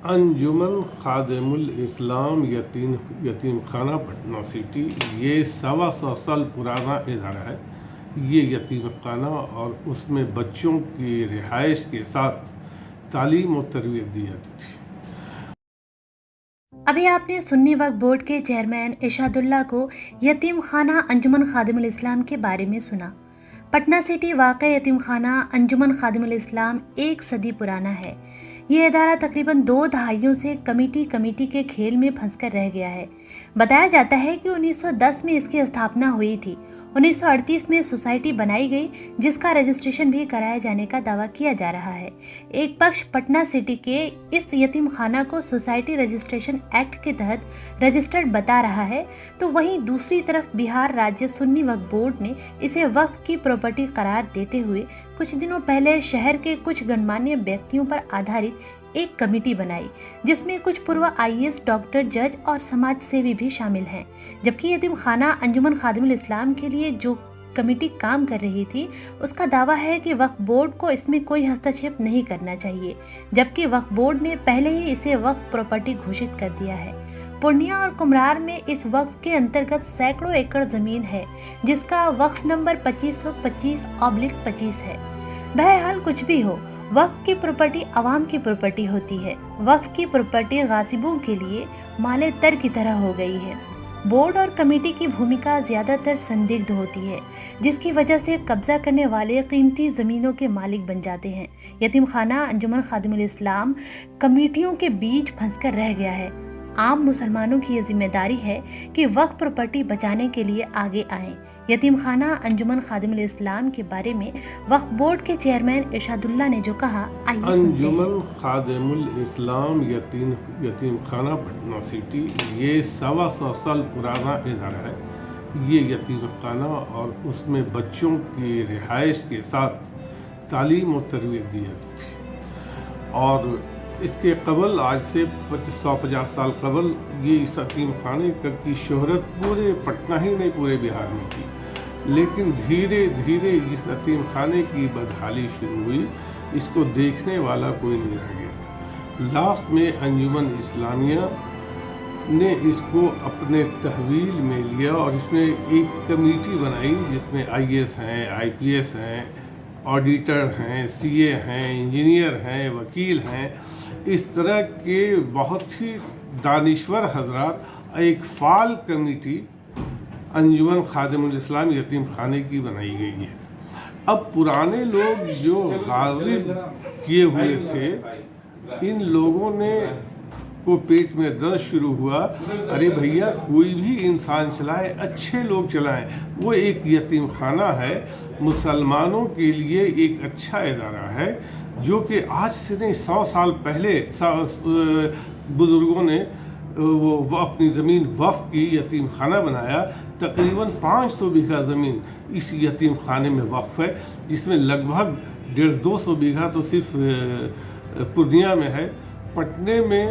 انجمن خادم الاسلام یتیم خانہ پٹنہ سٹی یہ 125 سال پرانا ادارہ ہے۔ یہ یتیم خانہ اور اس میں بچوں کی رہائش کے ساتھ تعلیم و تربیت دی جاتی تھی۔ ابھی آپ نے سنی وقف بورڈ کے چیئرمین ارشاد اللہ کو یتیم خانہ انجمن خادم الاسلام کے بارے میں سنا۔ پٹنہ سٹی واقع یتیم خانہ انجمن خادم الاسلام 1 صدی پرانا ہے۔ یہ ادارہ تقریباً 2 دہائیوں سے کمیٹی کے کھیل میں پھنس کر رہ گیا ہے۔ بتایا جاتا ہے کہ 1910 میں اس کی استھاپنا ہوئی تھی۔ 1938 میں سوسائٹی بنائی گئی جس کا رجسٹریشن بھی کرائے جانے کا دعویٰ کیا جا رہا ہے۔ ایک پکش پٹنہ سٹی کے اس یتیم خانہ کو سوسائٹی رجسٹریشن ایکٹ کے تحت رجسٹرڈ بتا رہا ہے، تو وہیں دوسری طرف بہار راجیہ سنی وقف بورڈ نے اسے وقف کی پراپرٹی قرار دیتے ہوئے کچھ دنوں پہلے شہر کے کچھ گنمانیہ ویکتیوں پر آدھارت ایک کمیٹی بنائی، جس میں کچھ پورو IAS ڈاکٹر، جج اور سماج سیوی بھی شامل ہیں۔ جبکہ یتیم خانہ انجمن خادم الاسلام کے لیے جو کمیٹی کام کر رہی تھی، اس کا دعویٰ ہے کہ وقف بورڈ کو اس میں کوئی ہستکشیپ نہیں کرنا چاہیے، جبکہ وقف بورڈ نے پہلے ہی اسے وقف پراپرٹی گھوشت کر دیا ہے۔ پورنیہ اور کمرار میں اس وقف کے انترگت سینکڑوں ایکڑ زمین ہے، جس کا وقف نمبر 2525/25 ہے۔ بہرحال کچھ بھی ہو، وقف کی پراپرٹی عوام کی پراپرٹی ہوتی ہے۔ وقف کی پراپرٹی غاصبوں کے لیے مال تر کی طرح ہو گئی ہے۔ بورڈ اور کمیٹی کی بھومکا زیادہ تر سندگدھ ہوتی ہے، جس کی وجہ سے قبضہ کرنے والے قیمتی زمینوں کے مالک بن جاتے ہیں۔ یتیم خانہ انجمن خادم الاسلام کمیٹیوں کے بیچ پھنس کر رہ گیا ہے۔ عام مسلمانوں کی یہ ذمہ داری ہے کہ وقف پراپرٹی بچانے کے لیے آگے آئیں۔ یتیم خانہ انجمن خادم الاسلام کے بارے میں وقف بورڈ کے چیئرمین ارشاد اللہ نے جو کہا، آئیے سنتے ہیں۔ انجمن خادم الاسلام یتیم خانہ پٹنہ سٹی یہ 125 سال پرانا ادارہ ہے۔ یہ یتیم خانہ اور اس میں بچوں کی رہائش کے ساتھ تعلیم و تربیت دی جاتی تھی، اور اس کے قبل آج سے 150 سال قبل یہ اس یتیم خانے کی شہرت پورے پٹنہ ہی نہیں پورے بہار میں تھی، لیکن دھیرے دھیرے اس یتیم خانے کی بدحالی شروع ہوئی۔ اس کو دیکھنے والا کوئی نہیں رہ گیا۔ لاسٹ میں انجمن اسلامیہ نے اس کو اپنے تحویل میں لیا اور اس میں ایک کمیٹی بنائی، جس میں IAS ہیں، IPS ہیں، آڈیٹر ہیں، CA ہیں، انجینئر ہیں، وکیل ہیں، اس طرح کے بہت ہی دانشور حضرات، ایک فعال کمیٹی انجمن خادم الاسلام یتیم خانے کی بنائی گئی ہے۔ اب پرانے لوگ جو غاصب کیے ہوئے تھے، ان لوگوں نے کو پیٹ میں درد شروع ہوا، ارے بھیا کوئی بھی انسان چلائے، اچھے لوگ چلائیں، وہ ایک یتیم خانہ ہے، مسلمانوں کے لیے ایک اچھا ادارہ ہے، جو کہ آج سے نہیں 100 سال پہلے بزرگوں نے وہ اپنی زمین وقف کی، یتیم خانہ بنایا۔ تقریباً 500 بیگھہ زمین اس یتیم خانے میں وقف ہے، جس میں لگ بھگ 150-200 بیگھہ تو صرف پورنیہ میں ہے۔ پٹنے میں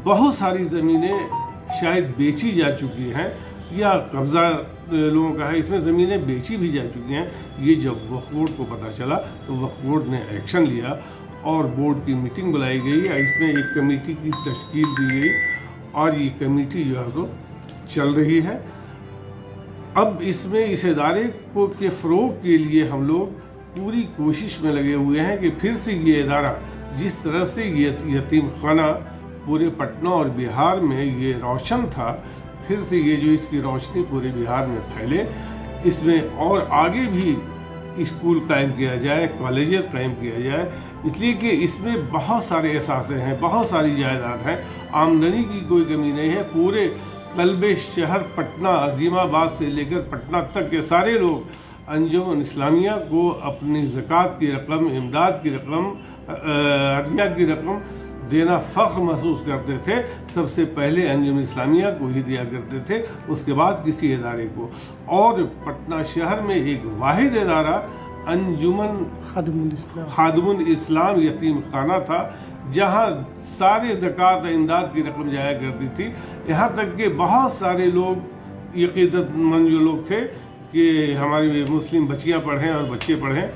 بہت ساری زمینیں شاید بیچی جا چکی ہیں یا قبضہ لوگوں کا ہے، اس میں زمینیں بیچی بھی جا چکی ہیں۔ یہ جب وقف بورڈ کو پتہ چلا تو وقف بورڈ نے ایکشن لیا اور بورڈ کی میٹنگ بلائی گئی، اس میں ایک کمیٹی کی تشکیل دی گئی، اور یہ کمیٹی جو ہے تو چل رہی ہے۔ اب اس میں اس ادارے کو کے فروغ کے لیے ہم لوگ پوری کوشش میں لگے ہوئے ہیں کہ پھر سے یہ ادارہ، جس طرح سے یہ یتیم خانہ پورے پٹنہ اور بہار میں یہ روشن تھا، پھر سے یہ جو اس کی روشنی پورے بہار میں پھیلے، اس میں اور آگے بھی اسکول قائم کیا جائے، کالجز قائم کیا جائے، اس لیے کہ اس میں بہت سارے اثاثے ہیں، بہت ساری جائیداد ہیں، آمدنی کی کوئی کمی نہیں ہے۔ پورے قلب شہر پٹنہ، عظیم آباد سے لے کر پٹنہ تک کے سارے لوگ انجمن اسلامیہ کو اپنی زکوٰۃ کی رقم، امداد کی رقم، عطیہ کی رقم دینا فخر محسوس کرتے تھے۔ سب سے پہلے انجمن اسلامیہ کو ہی دیا کرتے تھے، اس کے بعد کسی ادارے کو۔ اور پٹنہ شہر میں ایک واحد ادارہ انجمن خادم الاسلام یتیم خانہ تھا، جہاں سارے زکوٰۃ امداد کی رقم جایا کرتی تھی۔ یہاں تک کہ بہت سارے لوگ عقیدت مند جو لوگ تھے کہ ہماری مسلم بچیاں پڑھیں اور بچے پڑھیں،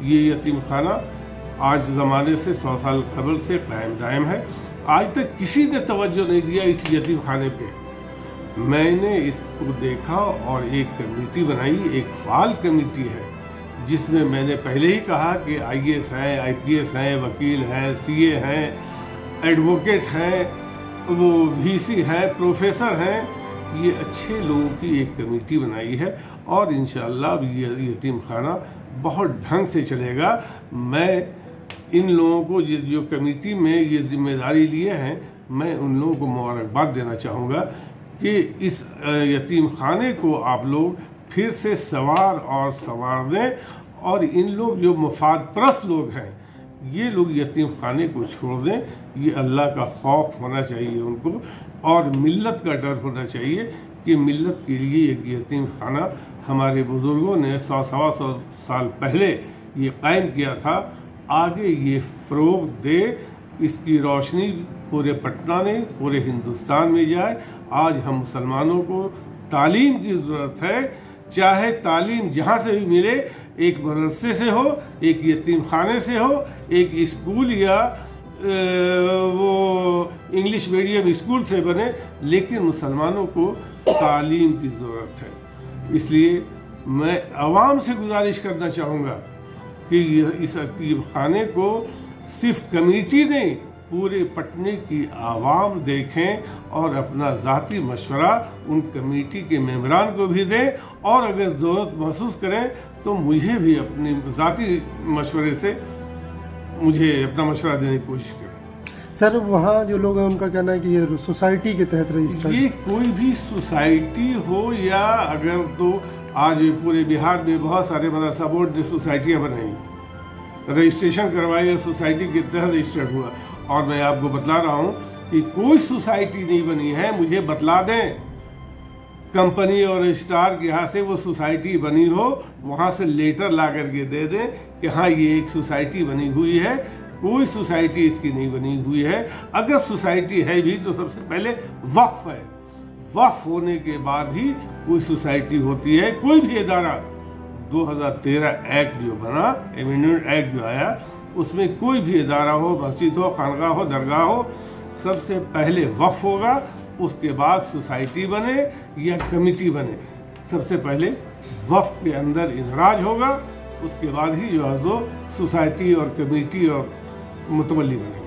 یہ یتیم خانہ آج زمانے سے 100 سال قبل سے قائم دائم ہے۔ آج تک کسی نے توجہ نہیں دیا اس یتیم خانے پہ. میں نے اس کو دیکھا اور ایک کمیٹی بنائی, ایک فعال کمیٹی ہے جس میں نے پہلے ہی کہا کہ IAS ہیں, IPS ہیں, وکیل ہیں, CA ہیں, ایڈوکیٹ ہیں, وہ VC ہیں, پروفیسر ہیں. یہ اچھے لوگوں کی ایک کمیٹی بنائی ہے اور انشاءاللہ یہ یتیم خانہ بہت ڈھنگ سے چلے گا. میں ان لوگوں کو جو کمیٹی میں یہ ذمہ داری لیے ہیں, میں ان لوگوں کو مبارکباد دینا چاہوں گا کہ اس یتیم خانے کو آپ لوگ پھر سے سنوار دیں, اور ان لوگ جو مفاد پرست لوگ ہیں یہ لوگ یتیم خانے کو چھوڑ دیں. یہ اللہ کا خوف ہونا چاہیے ان کو, اور ملت کا ڈر ہونا چاہیے کہ ملت کے لیے ایک یتیم خانہ ہمارے بزرگوں نے 100-125 سال پہلے یہ قائم کیا تھا. آگے یہ فروغ دے, اس کی روشنی پورے پٹنہ میں, پورے ہندوستان میں جائے. آج ہم مسلمانوں کو تعلیم کی ضرورت ہے, چاہے تعلیم جہاں سے بھی ملے, ایک مدرسے سے ہو, ایک یتیم خانے سے ہو, ایک اسکول یا وہ انگلش میڈیم اسکول سے بنے, لیکن مسلمانوں کو تعلیم کی ضرورت ہے. اس لیے میں عوام سے گزارش کرنا چاہوں گا کہ اس یتیم خانے کو صرف کمیٹی نہیں, پورے پٹنے کی عوام دیکھیں اور اپنا ذاتی مشورہ ان کمیٹی کے ممبران کو بھی دیں, اور اگر ضرورت محسوس کریں تو مجھے بھی اپنے ذاتی مشورے سے مجھے اپنا مشورہ دینے کی کوشش کریں. سر وہاں جو لوگ ہیں ان کا کہنا ہے کہ یہ سوسائٹی کے تحت رجسٹرڈ, یہ کوئی بھی سوسائٹی ہو, یا اگر تو آج پورے بہار میں بہت سارے مدرسہ بورڈ نے سوسائٹیاں بنائی, رجسٹریشن کروائی اور سوسائٹی کے تحت رجسٹرڈ ہوا. اور میں آپ کو بتلا رہا ہوں کہ کوئی سوسائٹی نہیں بنی ہے, مجھے بتلا دیں کمپنی اور رجسٹرار کے یہاں سے وہ سوسائٹی بنی ہو, وہاں سے لیٹر لا کر کے دے دیں کہ ہاں یہ ایک سوسائٹی بنی ہوئی ہے. کوئی سوسائٹی اس کی نہیں بنی ہوئی ہے. اگر سوسائٹی ہے بھی تو سب سے پہلے وقف ہے, وقف ہونے کے بعد ہی کوئی سوسائٹی ہوتی ہے. کوئی بھی ادارہ 2013 ایکٹ جو بنا, ایمینڈمنٹ ایکٹ جو آیا, اس میں کوئی بھی ادارہ ہو, مسجد ہو, خانقاہ ہو, درگاہ ہو, سب سے پہلے وقف ہوگا, اس کے بعد سوسائٹی بنے یا کمیٹی بنے. سب سے پہلے وقف کے اندر اندراج ہوگا, اس کے بعد ہی جو ہے سوسائٹی اور کمیٹی اور متولی بنے.